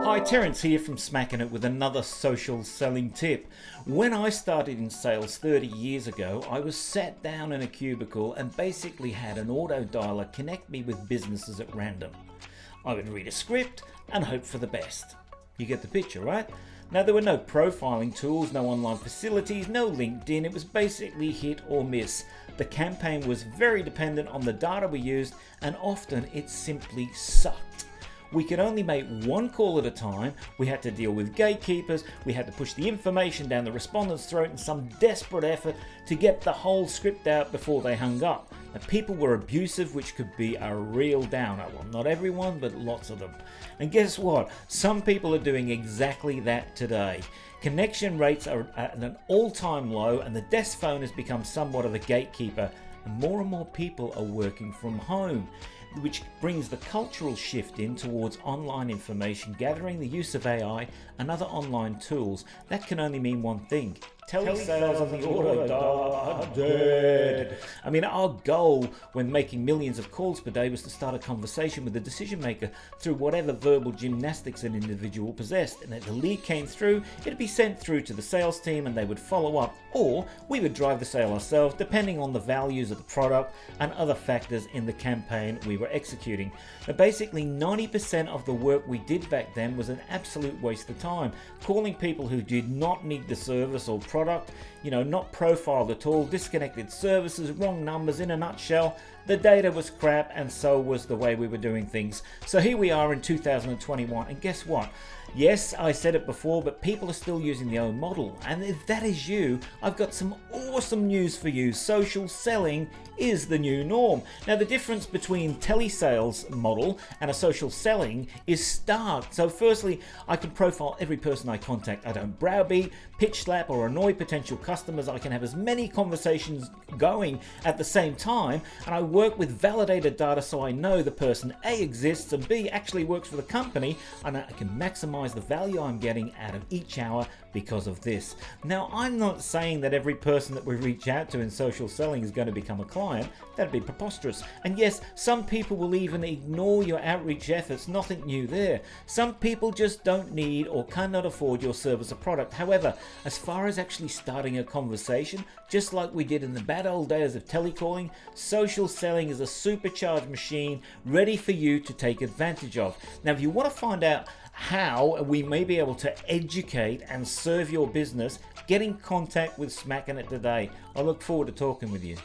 Hi, Terence here from Smacking It with another social selling tip. When I started in sales 30 years ago, I was sat down in a cubicle and basically had an auto dialer connect me with businesses at random. I would read a script and hope for the best. You get the picture, right? Now, there were no profiling tools, no online facilities, no LinkedIn. It was basically hit or miss. The campaign was very dependent on the data we used, and often it simply sucked. We could only make one call at a time. We had to deal with gatekeepers. We had to push the information down the respondent's throat in some desperate effort to get the whole script out before they hung up. And people were abusive, which could be a real downer. Well, not everyone, but lots of them. And guess what? Some people are doing exactly that today. Connection rates are at an all-time low, and the desk phone has become somewhat of a gatekeeper. And more people are working from home, which brings the cultural shift in towards online information gathering, the use of AI and other online tools. That can only mean one thing: telesales on the auto dial are dead. I mean, our goal when making millions of calls per day was to start a conversation with the decision maker through whatever verbal gymnastics an individual possessed, and if the lead came through, it'd be sent through to the sales team and they would follow up, or we would drive the sale ourselves depending on the values of the product and other factors in the campaign we were executing. But basically 90% of the work we did back then was an absolute waste of time, calling people who did not need the service or product, not profiled at all, disconnected services, wrong numbers. In a nutshell, the data was crap, and so was the way we were doing things. So here we are in 2021, and guess what? Yes, I said it before, but people are still using the old model. And if that is you, I've got some awesome news for you. Social selling is the new norm. Now, the difference between telesales model and a social selling is stark. So firstly, I can profile every person I contact. I don't browbeat, pitch slap, or annoy potential customers. I can have as many conversations going at the same time, and I work with validated data so I know the person A exists and B actually works for the company, and I can maximize the value I'm getting out of each hour because of this. Now, I'm not saying that every person that we reach out to in social selling is going to become a client. That'd be preposterous. And yes, some people will even ignore your outreach efforts. Nothing new there. Some people just don't need or cannot afford your service or product. However, as far as actually starting a conversation, just like we did in the bad old days of telecalling, social selling is a supercharged machine ready for you to take advantage of. Now, if you want to find out how we may be able to educate and serve your business, get in contact with Smacking It today. I look forward to talking with you.